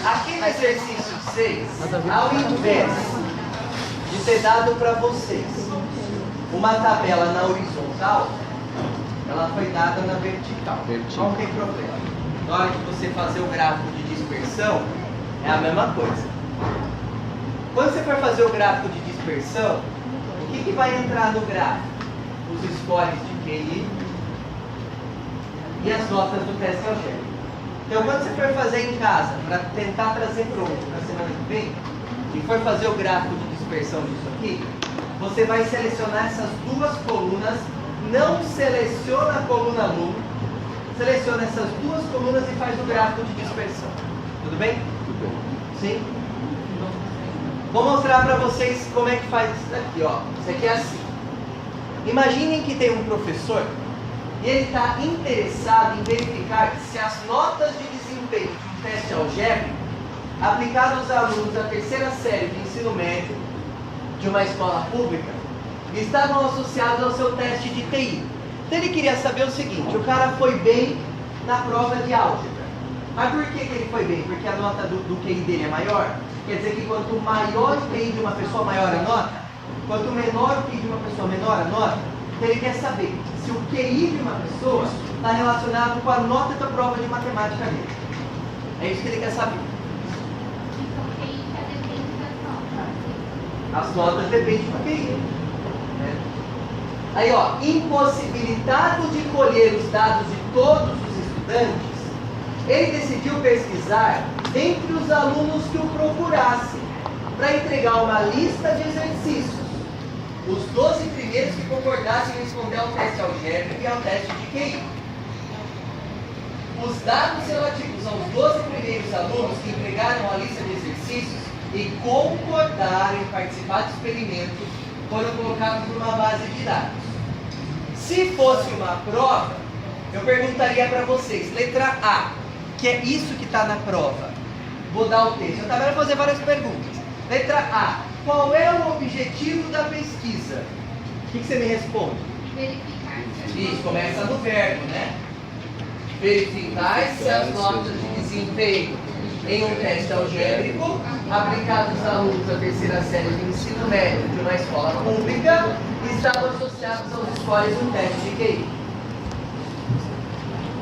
Aqui no exercício 6, ao invés de ter dado para vocês uma tabela na horizontal, ela foi dada na vertical. Não tem problema. Na hora que você fazer o gráfico de dispersão, é a mesma coisa. Quando você for fazer o gráfico de dispersão, o que vai entrar no gráfico? Os scores de QI e as notas do teste algébrico. Então, quando você for fazer em casa, para tentar trazer pronto na semana que vem, e for fazer o gráfico de dispersão disso aqui, você vai selecionar essas duas colunas, não seleciona a coluna aluno, seleciona essas duas colunas e faz o gráfico de dispersão. Tudo bem? Tudo bem. Sim? Vou mostrar para vocês como é que faz isso daqui, ó. Isso aqui é assim. Imaginem que tem um professor e ele está interessado em verificar se as notas de desempenho de um teste algébrico aplicado aos alunos da terceira série de ensino médio de uma escola pública estavam associados ao seu teste de TI. Então ele queria saber o seguinte: o cara foi bem na prova de álgebra. Mas por que ele foi bem? Porque a nota do QI dele é maior? Quer dizer que quanto maior o QI de uma pessoa, maior a nota? Quanto menor o QI de uma pessoa, menor a nota? Então ele quer saber se o QI de uma pessoa está relacionado com a nota da prova de matemática dele. É isso que ele quer saber. As notas dependem do QI. Aí, ó, impossibilitado de colher os dados de todos os estudantes, ele decidiu pesquisar entre os alunos que o procurassem para entregar uma lista de exercícios. Os 12 primeiros que concordassem em responder ao teste algébrico e ao teste de QI. Os dados relativos aos 12 primeiros alunos que entregaram a lista de exercícios e concordaram em participar do experimento foram colocados numa base de dados. Se fosse uma prova, eu perguntaria para vocês, letra A, que é isso que está na prova. Vou dar o texto. Eu estava fazer várias perguntas. Letra A, qual é o objetivo da pesquisa? O que você me responde? Verificar. Isso, começa no verbo, né? Verificar se as notas de desempenho em um teste algébrico aplicados aos alunos da terceira série de ensino médio de uma escola pública estavam associados aos scores do teste de QI.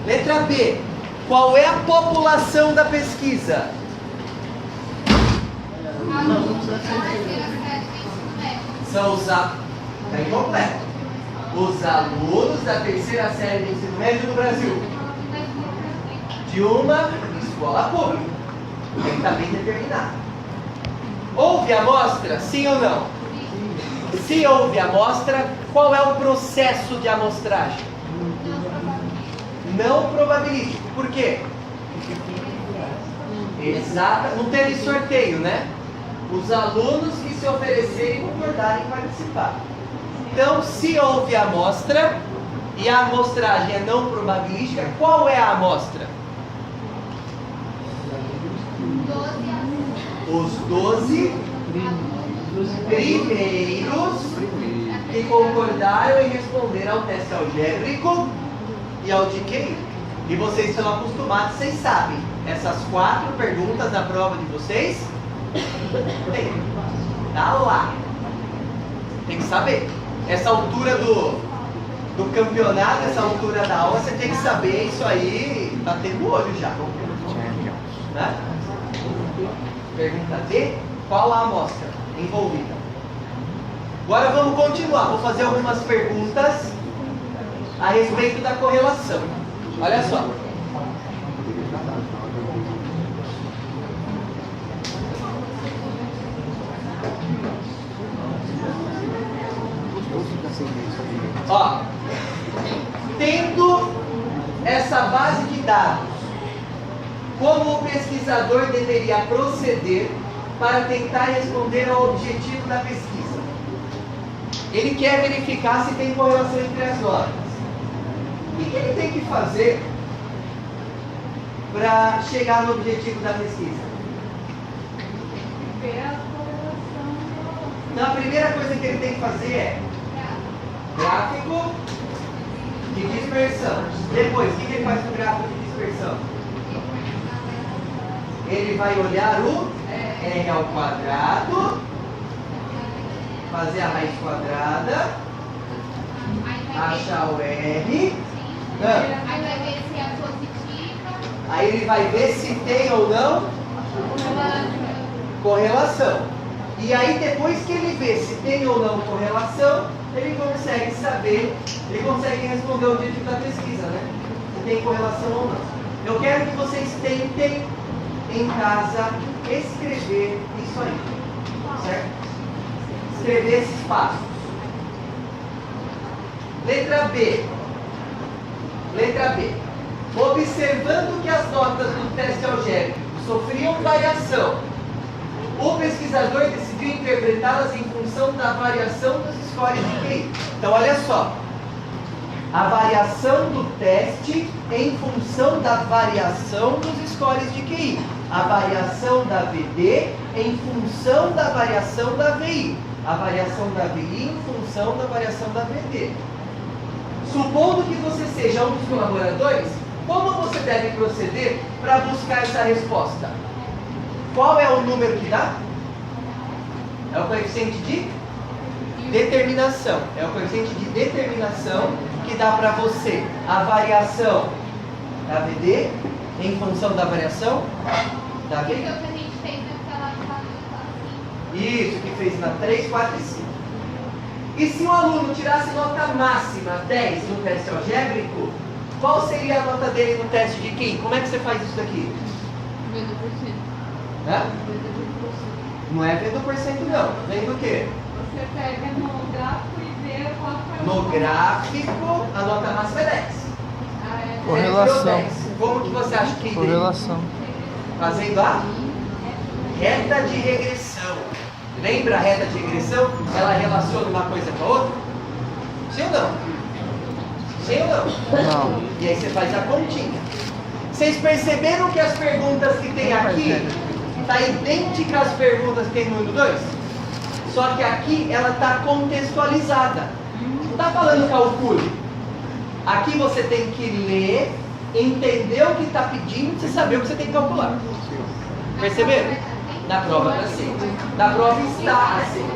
Letra B. Qual é a população da pesquisa? São os alunos. Está incompleto. Os alunos da terceira série de ensino médio do Brasil. De uma escola pública. Tem que estar bem determinado. Houve amostra? Sim ou não? Se houve amostra, qual é o processo de amostragem? Não probabilístico. Por quê? Exato. Não teve sorteio, né? Os alunos que se oferecerem concordarem em participar. Então, se houve amostra e a amostragem é não probabilística, qual é a amostra? Os 12 primeiros que concordaram em responder ao teste algébrico e ao de QI. E vocês estão acostumados, vocês sabem. Essas 4 perguntas da prova de vocês, tá lá. Tem que saber. Essa altura do campeonato, essa altura da aula, você tem que saber isso aí, tá tendo olho já. Né? Pergunta D, qual a amostra envolvida? Agora vamos continuar, vou fazer algumas perguntas a respeito da correlação. Olha só. Ó, tendo essa base de dados, como o pesquisador deveria proceder para tentar responder ao objetivo da pesquisa? Ele quer verificar se tem correlação entre as notas. O que ele tem que fazer para chegar no objetivo da pesquisa? Ver a correlação. Então a primeira coisa que ele tem que fazer é gráfico de dispersão. Depois, o que ele faz com o gráfico de dispersão? ele vai olhar o R ao quadrado, fazer a raiz quadrada, achar o R, Aí vai ver se é positiva. aí ele vai ver se tem ou não correlação. E aí depois que ele vê se tem ou não correlação, ele consegue saber, ele consegue responder o objetivo da pesquisa, né? Se tem correlação ou não. Eu quero que vocês tentem em casa escrever isso aí, certo? Escrever esses passos. Letra B. Letra B. Observando que as notas do teste algébrico sofriam variação, o pesquisador decidiu interpretá-las em função da variação dos scores de QI. Então, olha só. A variação do teste em função da variação dos scores de QI. A variação da VD em função da variação da VI. A variação da VI em função da variação da VD. Supondo que você seja um dos colaboradores, como você deve proceder para buscar essa resposta? Qual é o número que dá? É o coeficiente de determinação. É o coeficiente de determinação que dá para você a variação da VD em função da variação da VD. Isso é o que a gente fez naquela classe. Isso, que fez na 3, 4 e 5. E se um aluno tirasse nota máxima 10 no teste algébrico, qual seria a nota dele no teste de QI? Como é que você faz isso daqui? Hã? Não é vendo por cento não. Vendo o quê? Você pega no gráfico e vê qual foi No gráfico, a nota máxima é 10. Correlação. 10. Como que você acha que Correlação. fazendo a reta de regressão. Lembra a reta de regressão? Ela relaciona uma coisa com a outra? Sim ou não? Sim ou não? Não. E aí você faz a continha. Vocês perceberam que as perguntas que tem aqui está idêntica às perguntas que tem no 1 e 2? Só que aqui ela está contextualizada. Não está falando calcule. Aqui você tem que ler, entender o que está pedindo e saber o que você tem que calcular. Perceberam? Na prova está assim. Na prova está assim.